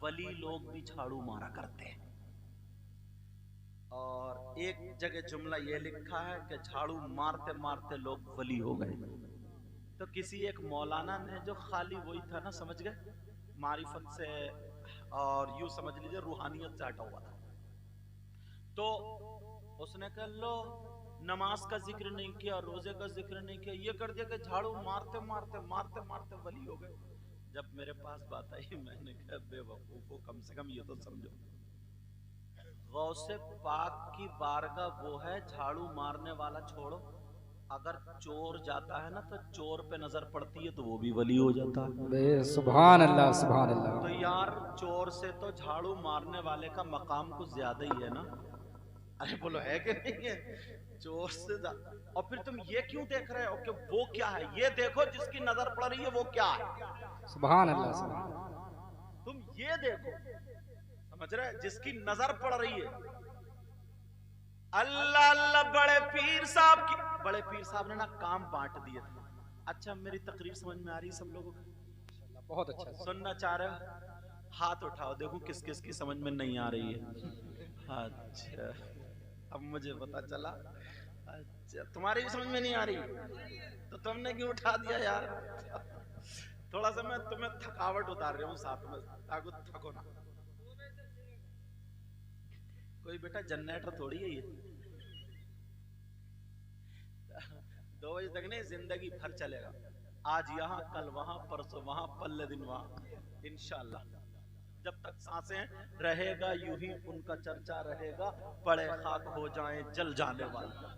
वली लोग भी झाड़ू मारा करते हैं। और एक जगह जुमला ये लिखा है कि झाड़ू मारते मारते लोग वली हो गए। तो किसी एक मौलाना ने, जो खाली वही था ना, समझ गए, मारिफत से और यूं समझ लीजिए रूहानियत से हटा हुआ था, तो उसने कहा लो नमाज का जिक्र नहीं किया, रोजे का जिक्र नहीं किया, ये कर दिया कि झाड़ू मारते मारते मारते मारते वली हो गए। जब मेरे पास बात आई मैंने कहा बेवकूफो, कम से कम ये तो समझो, गौसे पाक की बारगाह वो है, झाड़ू मारने वाला छोड़ो, अगर चोर जाता है ना तो चोर पे नजर पड़ती है तो वो भी वली हो जाता है। सुभान अल्लाह सुभान अल्लाह। तो यार चोर से तो झाड़ू मारने वाले का मकाम कुछ ज्यादा ही है ना। अरे बोलो है कि नहीं है, जोर से और फिर तुम ये क्यों देख रहे हो कि वो क्या है, ये देखो जिसकी नजर पड़ रही है वो क्या है। सुभान अल्लाह, सुभान अल्लाह। तुम ये देखो, समझ रहे, जिसकी नजर पड़ रही है। अल्लाह अल्लाह, बड़े पीर साहब की, बड़े पीर साहब ने ना काम बांट दिए थे। अच्छा मेरी तकरीर समझ में आ रही है सब लोगों को? बहुत अच्छा। सुनना चाह रहे हो हाथ उठाओ, देखो किस किस की समझ में नहीं आ रही है। अच्छा अब मुझे पता चला, अच्छा तुम्हारी भी समझ में नहीं आ रही तो तुमने क्यों उठा दिया यार। थोड़ा सा मैं तुम्हें थकावट उतार रहा हूँ साथ में, ताकि थको ना। कोई बेटा जनरेटर थोड़ी है ये, 2 बजे तक नहीं, जिंदगी भर चलेगा। आज यहाँ, कल वहां, परसों वहां, पल्ले दिन वहां, इंशाल्लाह। जब तक सांसें रहेगा यूं ही उनका चर्चा रहेगा, पड़े खाक हो जाएं जल जाने वाला।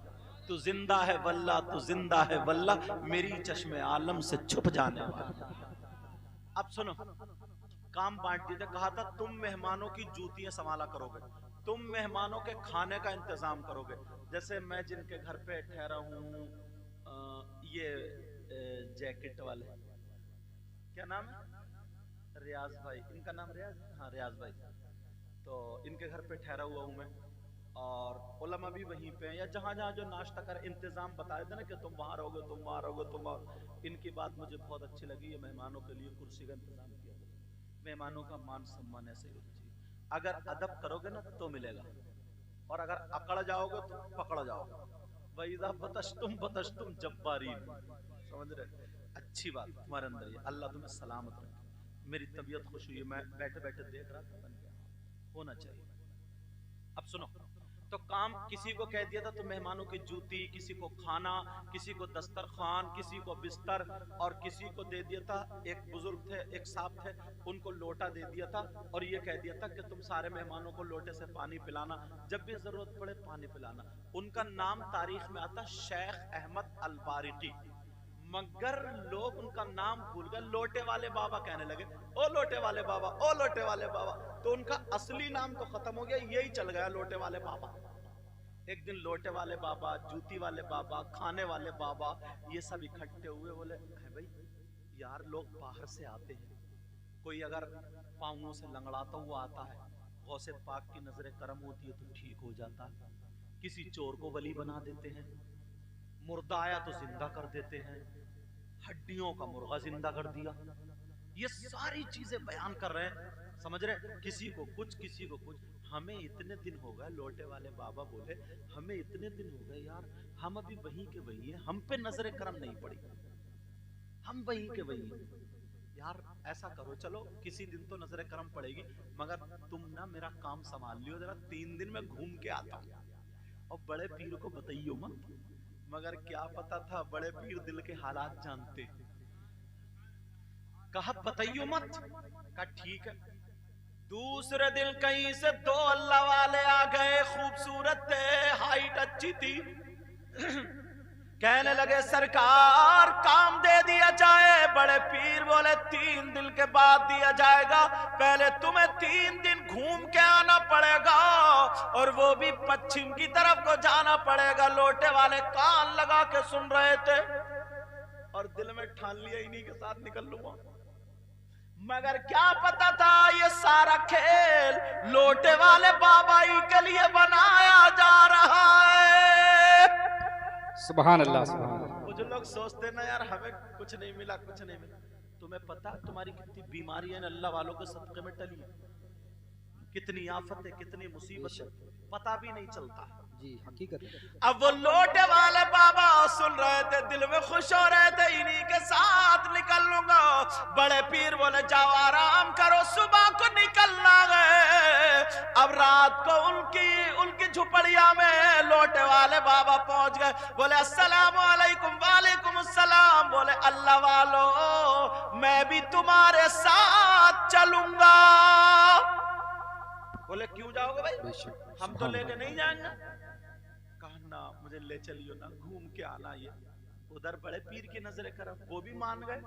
तू जिंदा है वल्ला, तू जिंदा है वल्ला, मेरी चश्मे आलम से छुप जाने वाला। अब सुनो, काम बांट दिया, कहा था तुम मेहमानों की जूतियां संभाला करोगे, तुम मेहमानों के खाने का इंतजाम करोगे। जैसे मैं जिनके घर पे ठहरा हूँ, ये जैकेट वाले, क्या नाम है, रियाज भाई, इनका नाम रियाज, हाँ रियाज भाई। तो इनके घर पे ठहरा हुआ हूँ मैं, और उलमा भी वहीं पे हैं, या जहाँ जहाँ जो नाश्ता कर इंतजाम बताए थे ना कि तुम वहाँ रहोगे, तुम वहाँ रहोगे, तुम वहाँ। इनकी बात मुझे बहुत अच्छी लगी, ये मेहमानों के लिए कुर्सी का इंतजाम किया। मेहमानों का मान सम्मान ऐसे ही होना चाहिए। अगर अदब करोगे ना तो मिलेगा, और अगर अकड़ जाओगे तो पकड़ जाओगे। वैदा बतश्तुम जब्बारीन, समझ रहे। अच्छी बात तुम्हारे अंदर ये, अल्लाह तुम्हें सलामत रखे। मेरी तबीयत खुश हुई है, मैं बैठे बैठे देख रहा था, बन गया, होना चाहिए। अब सुनो, तो काम किसी को कह दिया था तो मेहमानों की जूती, किसी को खाना, किसी को दस्तरखान, किसी को बिस्तर, और किसी को दे दिया था, एक बुजुर्ग थे, एक साहब थे, उनको लोटा दे दिया था, और ये कह दिया था कि तुम सारे मेहमानों को लोटे से पानी पिलाना, जब भी जरूरत पड़े पानी पिलाना। उनका नाम तारीख में आता शेख अहमद अल-बारिकी, मगर लोग उनका नाम भूल गए, लोटे वाले बाबा कहने लगे, ओ लोटे वाले बाबा, ओ लोटे वाले बाबा। तो उनका असली नाम तो खत्म हो गया, यही चल गया लोटे वाले बाबा। एक दिन लोटे वाले बाबा, जूती वाले बाबा, खाने वाले बाबा, ये सब इकट्ठे हुए, बोले है भाई यार, लोग बाहर से आते हैं, कोई अगर पाँवों से लंगड़ाता हुआ आता है, गौसे पाक की नजरें करम होती है तो ठीक हो जाता है, किसी चोर को वली बना देते हैं, मुर्दा आया तो जिंदा कर देते हैं, हड्डियों का मुर्गा जिंदा कर दिया। ये सारी चीजें बयान कर रहे हैं, समझ रहे, किसी को कुछ, किसी को कुछ। हमें इतने दिन हो गए, लोटे वाले बाबा बोले, हमें इतने दिन हो गए यार, हम अभी वहीं के वहीं हैं, हम पे नजर करम नहीं पड़ी, हम वहीं के वहीं हैं। यार ऐसा करो, चलो किसी दिन तो नजर करम पड़ेगी, मगर तुम ना मेरा काम संभाल लियो जरा, 3 दिन में घूम के आता हूँ। और बड़े पीर को बताइयो मत, मगर क्या पता था बड़े पीर दिल के हालात जानते। कहा बताइयो मत, कहा ठीक है। दूसरे दिन कहीं से 2 अल्लाह वाले आ गए, खूबसूरत थे, हाइट अच्छी थी। कहने लगे सरकार काम दे दिया जाए। बड़े पीर बोले 3 दिन के बाद दिया जाएगा, पहले तुम्हें 3 दिन घूम के आना पड़ेगा, और वो भी पश्चिम की तरफ को जाना पड़ेगा। लोटे वाले कान लगा के सुन रहे थे, और दिल में ठान लिया इन्हीं के साथ निकल लूंगा। मगर क्या पता था ये सारा खेल लोटे वाले बाबा ही के लिए बनाया जा रहा है। सुभान अल्लाह, सुभान अल्लाह। कुछ लोग सोचते ना यार हमें कुछ नहीं मिला, कुछ नहीं मिला। तुम्हें पता तुम्हारी कितनी बीमारियां अल्लाह वालों के सदके में टली, कितनी आफतें, कितनी मुसीबतें, पता भी नहीं चलता जी, हकीकत। अब वो लोटे वाले बाबा सुन रहे थे, दिल में खुश हो रहे थे, इन्हीं के साथ निकल लूंगा। बड़े पीर बोले जाओ आराम करो, सुबह को निकलना है। अब रात को उनकी झुपड़िया में लोटे वाले बाबा पहुंच गए। बोले अस्सलाम वालेकुम। वालेकुम अस्सलाम। बोले अल्लाह वालो मैं भी तुम्हारे साथ चलूंगा। बोले क्यों जाओगे भाई, हम तो लेके नहीं जाएंगे। कहा ना मुझे ले चलियो ना, घूम के आना। ये उधर बड़े पीर की नजर करम, वो भी मान गए।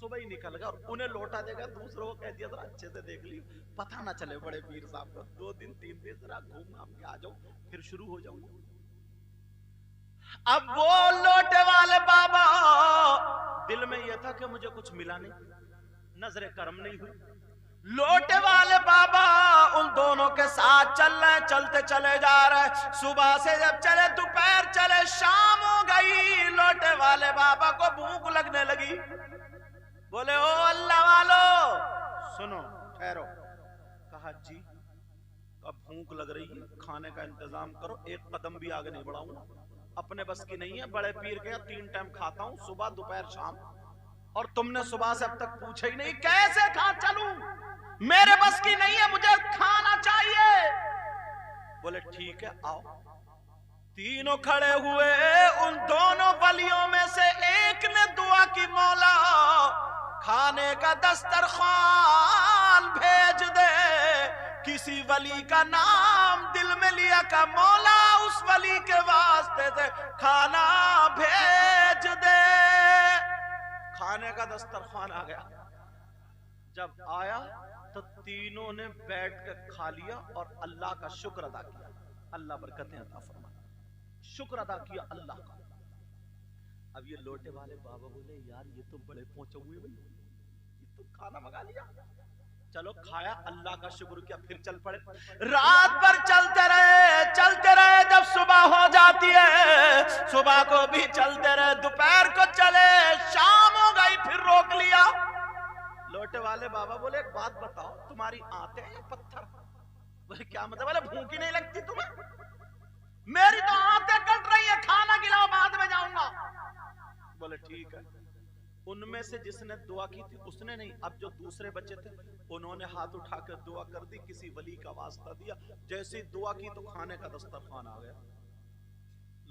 सुबह ही निकल गया और उन्हें लौटा देगा, दूसरों को कह दिया जरा अच्छे से देख ली, पता ना चले बड़े पीर साहब को, 2 दिन 3 दिन जरा घूम घाम के आ जाओ, फिर शुरू हो जाऊंगा। अब वो लोटे वाले बाबा, दिल में यह था कि मुझे कुछ मिला नहीं, नजरे करम नहीं हुई। लोटे वाले बाबा उन दोनों के साथ चल रहे, चलते चले जा रहे। सुबह से जब चले, दोपहर चले, शाम हो गई। लोटे वाले बाबा को भूख लगने लगी। बोले ओ अल्लाह वालो सुनो, ठहरो। कहा जी, अब भूख लग रही है, खाने का इंतजाम करो, एक कदम भी आगे नहीं बढ़ाऊंगा, अपने बस की नहीं है। बड़े पीर के 3 टाइम खाता हूं, सुबह दोपहर शाम, और तुमने सुबह से अब तक पूछा ही नहीं, कैसे खा चलूं, मेरे बस की नहीं है, मुझे खाना चाहिए। बोले ठीक है आओ। तीनों खड़े हुए, उन दोनों वलियों में से एक ने दुआ की, मौला खाने का दस्तरखान भेज दे। किसी वली का नाम दिल में लिया का, मौला उस वली के वास्ते से खाना भेज दे। खाने का दस्तरखान आ गया। जब आया तो तीनों ने बैठ कर खा लिया और अल्लाह का शुक्र अदा किया। अल्लाह बरकतें अता फरमाए, शुक्र अदा किया अल्लाह का। अब ये लोटे वाले बाबा बोले यार ये तो बड़े पहुंचे हुए भाई, ये तो खाना मंगा लिया। चलो खाया, अल्लाह का शुक्र किया, फिर चल पड़े। रात भर चलते रहे, चलते रहे। जब सुबह हो जाती है, सुबह को भी चलते रहे, दोपहर को चले, शाम हो गई, फिर रोक लिया। लोटे वाले बाबा बोले एक बात बताओ, तुम्हारी आंतें हैं या पत्थर? बोले क्या मतलब? बोले भूख ही नहीं लगती तुम्हें? मेरी तो आंतें कट रही है, खाना खिलाओ, बाद में जाऊंगा। बोले ठीक है। उनमें से जिसने दुआ की थी उसने नहीं, अब जो दूसरे बच्चे थे उन्होंने हाथ उठाकर दुआ कर दी, किसी वली का वास्ता दिया। जैसे ही दुआ की तो खाने का दस्तरखान आ गया।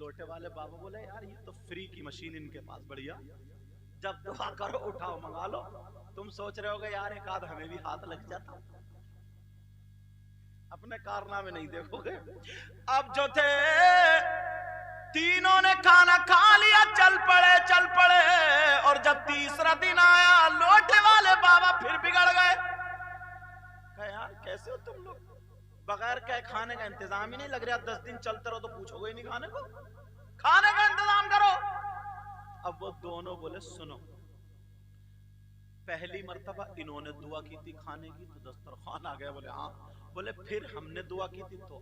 लोटे वाले बाबा बोले यार ये तो फ्री की मशीन इनके पास, बढ़िया, जब दुआ करो उठाओ मंगा लो। तुम सोच रहे होगे यार एक आध हमें भी हाथ लग जाता, अपने कारनामे नहीं देखोगे। अब जो थे तीनों ने खाना खा लिया, चल पड़े, चल पड़े। और जब तीसरा दिन आया, लोटे वाले बाबा फिर बिगड़ गए। कहे यार कैसे हो तुम लोग, बगैर कहे खाने का इंतजाम ही नहीं लग रहा, 10 दिन चलते रहो तो पूछोगे ही नहीं खाने को, खाने का इंतजाम करो। अब वो दोनों बोले सुनो, पहली मर्तबा इन्होंने दुआ की थी खाने की तो दस्तरखान आ गया। बोले हाँ। बोले फिर हमने दुआ की थी तो